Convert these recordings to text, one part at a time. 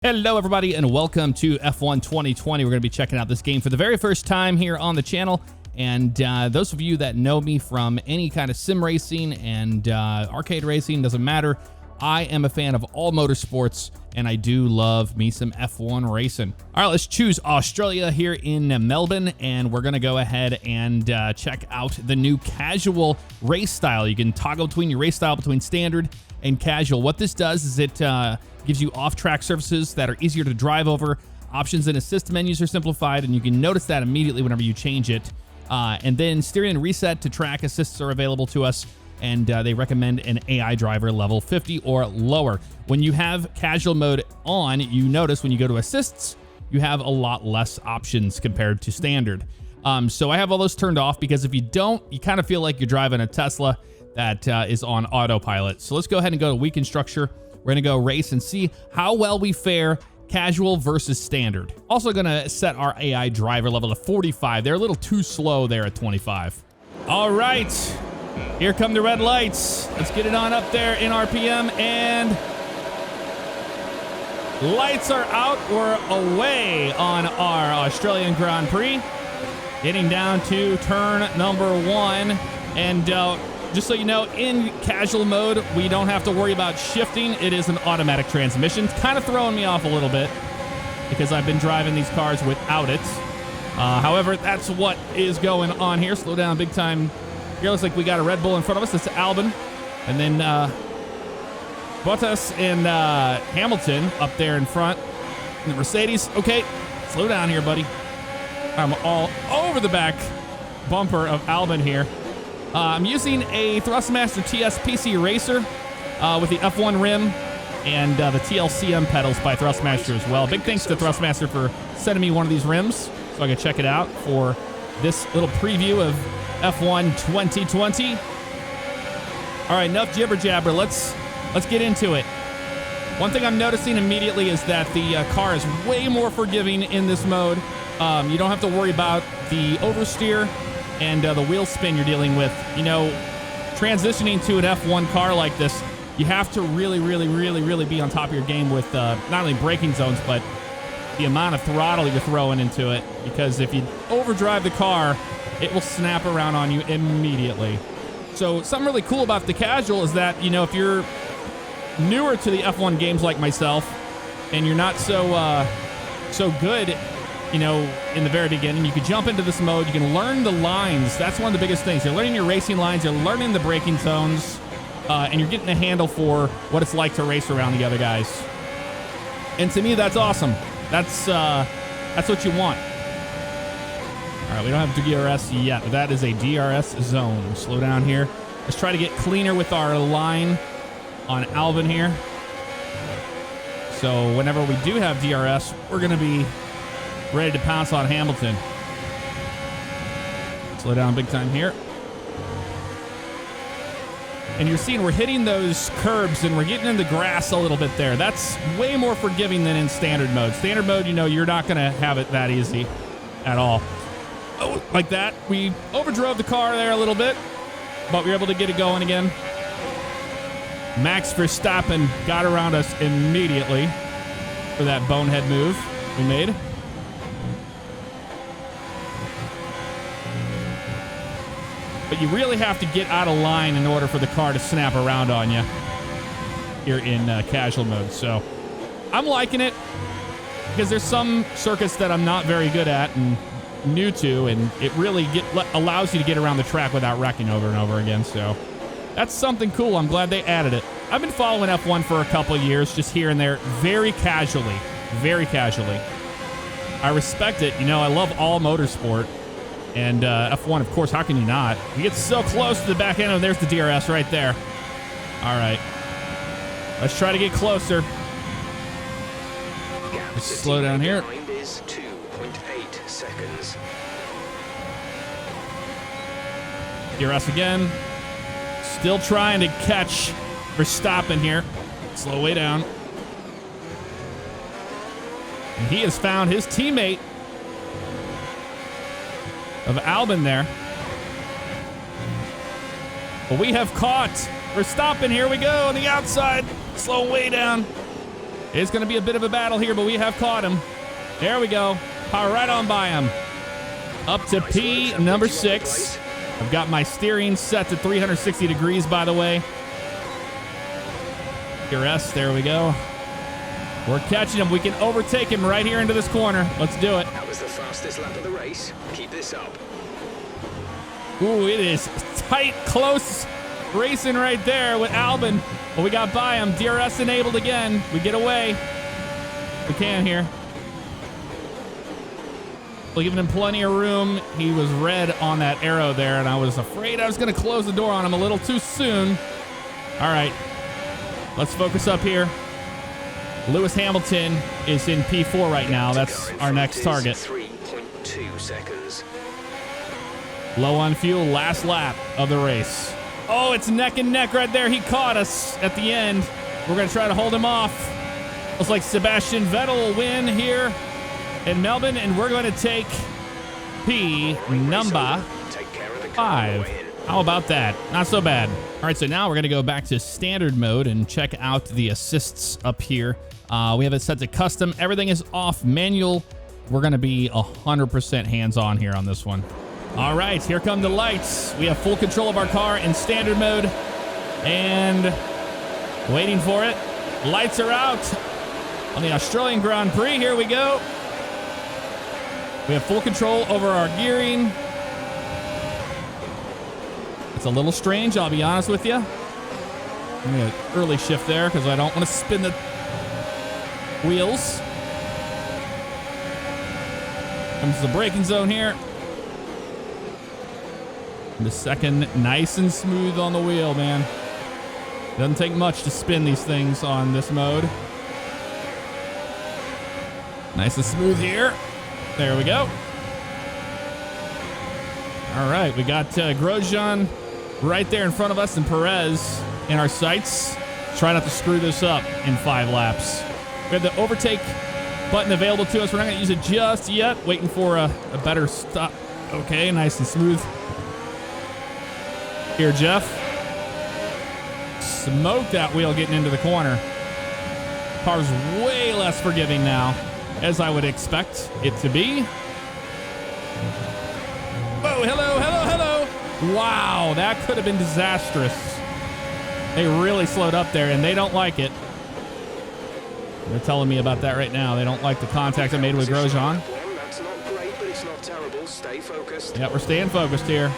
Hello, everybody, and welcome to F1 2020. We're going to be checking out this game for the very first time here on the channel. And those of you that know me from any kind of sim racing and arcade racing, doesn't matter. I am a fan of all motorsports, and I do love me some F1 racing. All right, let's choose Australia here in Melbourne, and we're going to go ahead and check out the new casual race style. You can toggle between your race style between standard and casual. What this does is it gives you off-track surfaces that are easier to drive over. Options and assist menus are simplified, and you can notice that immediately whenever you change it. And then steering and reset to track assists are available to us, and they recommend an AI driver level 50 or lower. When you have casual mode on, you notice when you go to assists, you have a lot less options compared to standard. So I have all those turned off because if you don't, you kind of feel like you're driving a Tesla that is on autopilot. So let's go ahead and go to weekend structure. We're gonna go race and see how well we fare casual versus standard. Also gonna set our AI driver level to 45. They're a little too slow there at 25. All right, here come the red lights. Let's get it on up there in RPM, and lights are out. We're away on our Australian Grand Prix. Getting down to turn number 1, and just so you know, in casual mode, we don't have to worry about shifting. It is an automatic transmission. It's kind of throwing me off a little bit because I've been driving these cars without it. However, that's what is going on here. Slow down big time. Here looks like we got a Red Bull in front of us. That's Albon. And then Bottas and Hamilton up there in front. And the Mercedes. Okay, slow down here, buddy. I'm all over the back bumper of Albon here. I'm using a Thrustmaster TS PC Racer with the F1 rim and the TLCM pedals by Thrustmaster as well. Big thanks to Thrustmaster for sending me one of these rims so I can check it out for this little preview of F1 2020. All right, enough jibber jabber. Let's get into it. One thing I'm noticing immediately is that the car is way more forgiving in this mode. You don't have to worry about the oversteer and the wheel spin you're dealing with. You know, transitioning to an F1 car like this, you have to really be on top of your game with not only braking zones, but the amount of throttle you're throwing into it. Because if you overdrive the car, it will snap around on you immediately. So something really cool about the casual is that, you know, if you're newer to the F1 games like myself, and you're not so good, you know, in the very beginning, you can jump into this mode. You can learn the lines. That's one of the biggest things. You're learning your racing lines. You're learning the braking zones. And you're getting a handle for what it's like to race around the other guys. And to me, that's awesome. That's what you want. All right, we don't have DRS yet, but that is a DRS zone. Slow down here. Let's try to get cleaner with our line on Albon here. So whenever we do have DRS, we're going to be ready to pounce on Hamilton. Slow down big time here. And you're seeing we're hitting those curbs and we're getting in the grass a little bit there. That's way more forgiving than in standard mode. Standard mode, you know, you're not going to have it that easy at all. Oh, like that. We overdrove the car there a little bit, but we were able to get it going again. Max Verstappen got around us immediately for that bonehead move we made. But you really have to get out of line in order for the car to snap around on you here in casual mode. So I'm liking it because there's some circuits that I'm not very good at and new to, and it really allows you to get around the track without wrecking over and over again. So that's something cool. I'm glad they added it. I've been following F1 for a couple of years, just here and there, very casually. I respect it. You know, I love all motorsport. And F1, of course, how can you not? We get so close to the back end, and there's the DRS right there. All right. Let's try to get closer. Let's slow down here. Is 2.8 seconds. DRS again. Still trying to catch Verstappen here. Slow way down. And he has found his teammate of Albon there. But we have caught Verstappen. Here we go on the outside. Slow way down. It's going to be a bit of a battle here, but we have caught him. There we go. Power right on by him. Up to P number 6. I've got my steering set to 360 degrees, by the way. DRS, there we go. We're catching him. We can overtake him right here into this corner. Let's do it. That was the fastest lap of the race. Keep this up. Ooh, it is tight, close racing right there with Albin. But we got by him. DRS enabled again. We get away. We can here. Leaving him plenty of room. He was red on that arrow there, and I was afraid I was going to close the door on him a little too soon. All right. Let's focus up here. Lewis Hamilton is in P4 right now. That's our next target. 3.2 seconds. Low on fuel, last lap of the race. Oh, it's neck and neck right there. He caught us at the end. We're going to try to hold him off. Looks like Sebastian Vettel will win here in Melbourne, and we're going to take P number 5. How about that? Not so bad. All right, so now we're going to go back to standard mode and check out the assists up here. We have it set to custom. Everything is off manual. We're going to be 100% hands-on here on this one. All right, here come the lights. We have full control of our car in standard mode. And waiting for it. Lights are out on the Australian Grand Prix. Here we go. We have full control over our gearing. It's a little strange, I'll be honest with you. I'm going to early shift there because I don't want to spin the wheels. Comes to the braking zone here. And the second, nice and smooth on the wheel, man. Doesn't take much to spin these things on this mode. Nice and smooth here. There we go. All right, we got Grosjean right there in front of us and Perez in our sights. Try not to screw this up in 5 laps. We have the overtake button available to us. We're not going to use it just yet. Waiting for a better stop. Okay, nice and smooth. Here, Jeff. Smoke that wheel getting into the corner. Car's way less forgiving now, as I would expect it to be. Whoa, hello, hello, hello. Wow, that could have been disastrous. They really slowed up there, and they don't like it. They're telling me about that right now. They don't like the contact I made with Grosjean. That's not great, but it's not terrible. Stay focused. Yeah, we're staying focused here.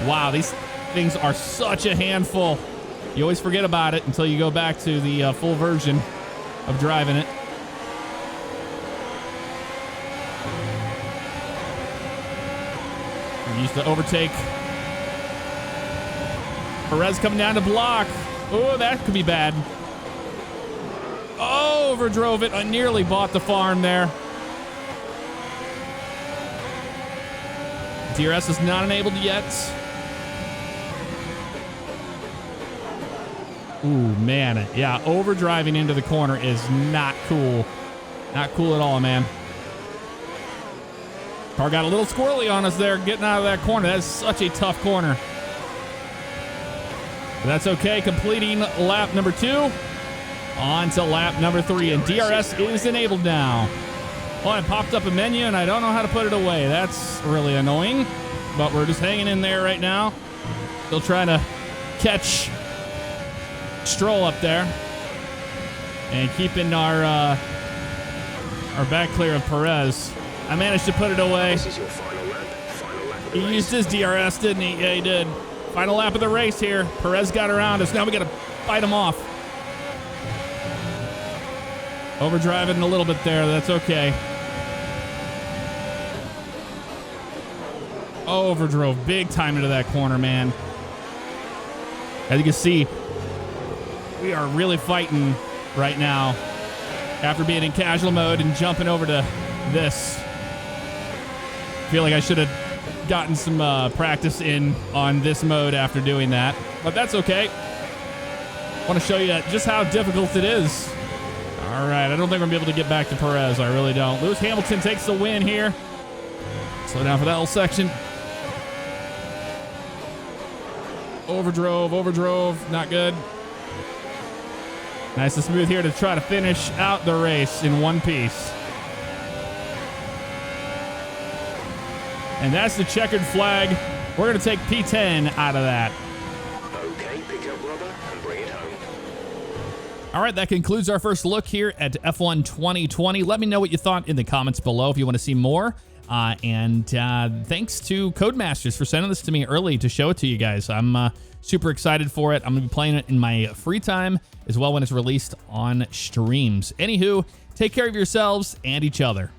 Wow, these things are such a handful. You always forget about it until you go back to the full version of driving it. We used to overtake. Perez coming down to block. Oh, that could be bad. Oh, overdrove it. I nearly bought the farm there. DRS is not enabled yet. Ooh, man. Yeah, overdriving into the corner is not cool. Not cool at all, man. Car got a little squirrely on us there getting out of that corner. That's such a tough corner. But that's okay. Completing lap number 2. On to lap number 3. And DRS is enabled now. Well, it popped up a menu and I don't know how to put it away. That's really annoying. But we're just hanging in there right now. Still trying to catch Stroll up there. And keeping our back clear of Perez. I managed to put it away. This is your final lap. Final lap of the He race. used his DRS, didn't he? Yeah, he did. Final lap of the race here. Perez got around us. Now we got to fight him off. Overdriving a little bit there. That's okay. Overdrove big time into that corner, man. As you can see, we are really fighting right now after being in casual mode and jumping over to this. Feel like I should have gotten some practice in on this mode after doing that, but that's okay. I want to show you just how difficult it is. All right, I don't think we're going to be able to get back to Perez. I really don't. Lewis Hamilton takes the win here. Slow down for that whole section. Overdrove, not good. Nice and smooth here to try to finish out the race in one piece. And that's the checkered flag. We're going to take P10 out of that. Okay, pick up rubber and bring it home. All right, that concludes our first look here at F1 2020. Let me know what you thought in the comments below if you want to see more. And thanks to Codemasters for sending this to me early to show it to you guys. I'm super excited for it. I'm going to be playing it in my free time as well when it's released on streams. Anywho, take care of yourselves and each other.